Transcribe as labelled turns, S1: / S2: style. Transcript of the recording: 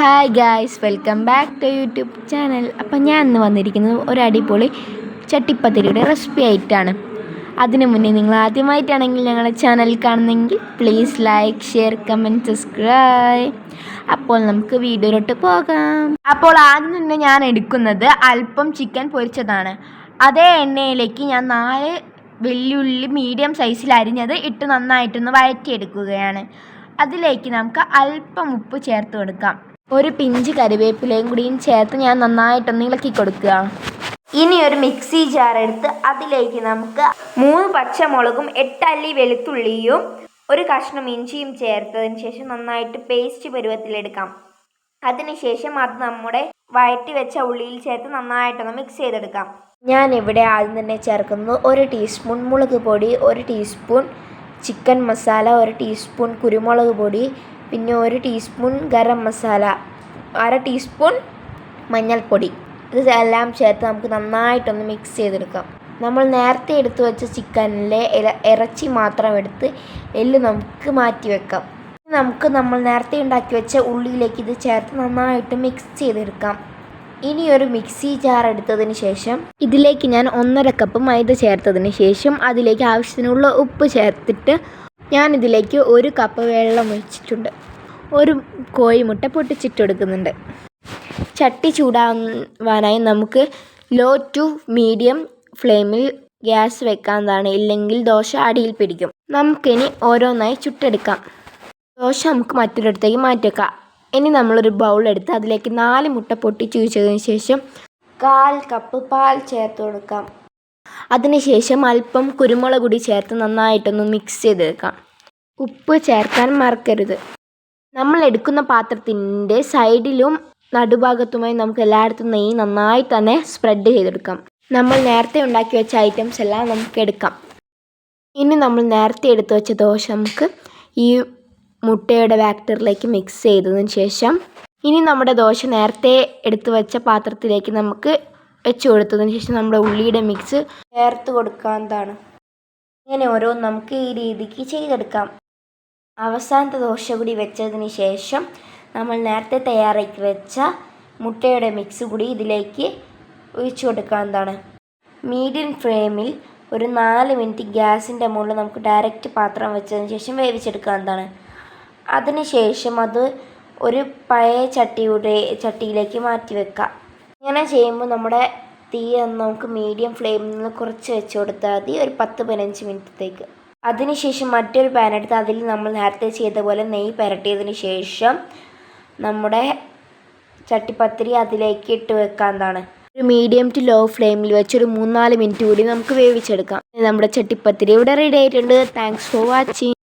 S1: Hi guys, welcome back to YouTube channel. അപ്പം ഞാൻ ഇന്ന് വന്നിരിക്കുന്നത് ഒരു അടിപൊളി ചട്ടിപ്പത്തിരിയുടെ റെസിപ്പി ആയിട്ടാണ്. അതിനു മുന്നേ നിങ്ങൾ ആദ്യമായിട്ടാണെങ്കിൽ ഞങ്ങളുടെ ചാനൽ കാണുന്നെങ്കിൽ please like, share, comment, subscribe. അപ്പോൾ നമുക്ക് വീഡിയോയിലോട്ട് പോകാം. അപ്പോൾ ആദ്യം തന്നെ ഞാൻ എടുക്കുന്നത് അല്പം ചിക്കൻ പൊരിച്ചതാണ്. അതേ എണ്ണയിലേക്ക് ഞാൻ 4 വെല്ലുള്ളി മീഡിയം സൈസിൽ അരിഞ്ഞത് ഇട്ട് നന്നായിട്ടൊന്ന് വഴറ്റിയെടുക്കുകയാണ്. അതിലേക്ക് നമുക്ക് അല്പം ഉപ്പ് ചേർത്ത് കൊടുക്കാം. ഒരു പിഞ്ച് കറിവേപ്പിലയും കൂടിയും ചേർത്ത് ഞാൻ നന്നായിട്ടൊന്ന് ഇളക്കി കൊടുക്കുക. ഇനി ഒരു മിക്സി ജാർ എടുത്ത് അതിലേക്ക് നമുക്ക് 3 പച്ചമുളകും 8 അല്ലി വെളുത്തുള്ളിയും ഒരു കഷ്ണം ഇഞ്ചിയും ചേർത്തതിന് ശേഷം നന്നായിട്ട് പേസ്റ്റ് പരുവത്തിലെടുക്കാം. അതിനുശേഷം അത് നമ്മുടെ വഴറ്റി വെച്ച ഉള്ളിയിൽ ചേർത്ത് നന്നായിട്ടൊന്ന് മിക്സ് ചെയ്തെടുക്കാം. ഞാൻ ഇവിടെ ആദ്യം തന്നെ ചേർക്കുന്നത് 1 ടീസ്പൂൺ മുളക് പൊടി, 1 ടീസ്പൂൺ ചിക്കൻ മസാല, 1 ടീസ്പൂൺ കുരുമുളക് പൊടി, പിന്നെ 1 ടീസ്പൂൺ ഗരം മസാല, 1/2 ടീസ്പൂൺ മഞ്ഞൾപ്പൊടി. ഇതെല്ലാം ചേർത്ത് നമുക്ക് നന്നായിട്ടൊന്ന് മിക്സ് ചെയ്തെടുക്കാം. നമ്മൾ നേരത്തെ എടുത്തു വെച്ച ചിക്കനിലെ ഇറച്ചി മാത്രം എടുത്ത് എല്ല് നമുക്ക് മാറ്റി വെക്കാം. നമ്മൾ നേരത്തെ ഉണ്ടാക്കി വെച്ച ഉള്ളിയിലേക്ക് ഇത് ചേർത്ത് നന്നായിട്ട് മിക്സ് ചെയ്തെടുക്കാം. ഇനി ഒരു മിക്സി ജാർ എടുത്തതിന് ശേഷം ഇതിലേക്ക് ഞാൻ 1/2 കപ്പ് മൈദ ചേർത്തതിന് ശേഷം അതിലേക്ക് ആവശ്യത്തിനുള്ള ഉപ്പ് ചേർത്തിട്ട് ഞാൻ ഇതിലേക്ക് 1 കപ്പ് വെള്ളം ഒഴിച്ചിട്ടുണ്ട്. ഒരു കോഴിമുട്ട പൊട്ടിച്ചിട്ടെടുക്കുന്നുണ്ട്. ചട്ടി ചൂടാവാനായി നമുക്ക് ലോ ടു മീഡിയം ഫ്ലെയിമിൽ ഗ്യാസ് വെക്കാവുന്നതാണ്, ഇല്ലെങ്കിൽ ദോശ അടിയിൽ പിടിക്കും. നമുക്കിനി ഓരോന്നായി ചുട്ടെടുക്കാം. ദോശ നമുക്ക് മറ്റൊരിടത്തേക്ക് മാറ്റി വെക്കാം. ഇനി നമ്മളൊരു ബൗൾ എടുത്ത് അതിലേക്ക് 4 മുട്ട പൊട്ടിച്ച് വെച്ചതിന് ശേഷം 1/4 കപ്പ് പാൽ ചേർത്ത് കൊടുക്കാം. അതിനുശേഷം അല്പം കുരുമുളക് പൊടി ചേർത്ത് നന്നായിട്ടൊന്ന് മിക്സ് ചെയ്തെടുക്കാം. ഉപ്പ് ചേർക്കാൻ മറക്കരുത്. നമ്മൾ എടുക്കുന്ന പാത്രത്തിൻ്റെ സൈഡിലും നടുഭാഗത്തുമായി നമുക്ക് എല്ലായിടത്തും നെയ്യ് നന്നായി തന്നെ സ്പ്രെഡ് ചെയ്തെടുക്കാം. നമ്മൾ നേരത്തെ ഉണ്ടാക്കി വെച്ച ഐറ്റംസ് എല്ലാം നമുക്ക് എടുക്കാം. ഇനി നമ്മൾ നേരത്തെ എടുത്തു വെച്ച ദോശ നമുക്ക് ഈ മുട്ടയുടെ ബാറ്ററിലേക്ക് മിക്സ് ചെയ്തതിന് ശേഷം ഇനി നമ്മുടെ ദോശ നേരത്തെ എടുത്തു വെച്ച പാത്രത്തിലേക്ക് നമുക്ക് വെച്ച് കൊടുത്തതിന് ശേഷം നമ്മുടെ ഉള്ളിയുടെ മിക്സ് ചേർത്ത് കൊടുക്കാവുന്നതാണ്. ഇങ്ങനെ ഓരോന്ന് നമുക്ക് ഈ രീതിക്ക് ചെയ്തെടുക്കാം. അവസാനത്തെ ദോശ കൂടി വെച്ചതിന് ശേഷം നമ്മൾ നേരത്തെ തയ്യാറാക്കി വെച്ച മുട്ടയുടെ മിക്സ് കൂടി ഇതിലേക്ക് ഒഴിച്ചു കൊടുക്കാവുന്നതാണ്. മീഡിയം ഫ്ലെയിമിൽ ഒരു 4 മിനിറ്റ് ഗ്യാസിൻ്റെ മുകളിൽ നമുക്ക് ഡയറക്റ്റ് പാത്രം വെച്ചതിന് ശേഷം വേവിച്ചെടുക്കാവുന്നതാണ്. അതിനുശേഷം അത് ഒരു പഴയ ചട്ടിയിലേക്ക് മാറ്റി വെക്കാം. ഇങ്ങനെ ചെയ്യുമ്പോൾ നമ്മുടെ തീ നമുക്ക് മീഡിയം ഫ്ലെയിമിൽ നിന്ന് കുറച്ച് വെച്ച് കൊടുത്താൽ മതി, ഒരു 10-15 മിനിറ്റത്തേക്ക്. അതിനുശേഷം മറ്റൊരു പാൻ എടുത്ത് അതിൽ നമ്മൾ നേരത്തെ ചെയ്ത പോലെ നെയ്യ് പുരട്ടിയതിന് ശേഷം നമ്മുടെ ചട്ടിപ്പത്തിരി അതിലേക്ക് ഇട്ട് വെക്കാവുന്നതാണ്. ഒരു മീഡിയം ടു ലോ ഫ്ലെയിമിൽ വെച്ചൊരു 3-4 മിനിറ്റ് കൂടി നമുക്ക് വേവിച്ചെടുക്കാം. നമ്മുടെ ചട്ടിപ്പത്തിരി ഇവിടെ റെഡി ആയിട്ടുണ്ട്. Thanks for watching.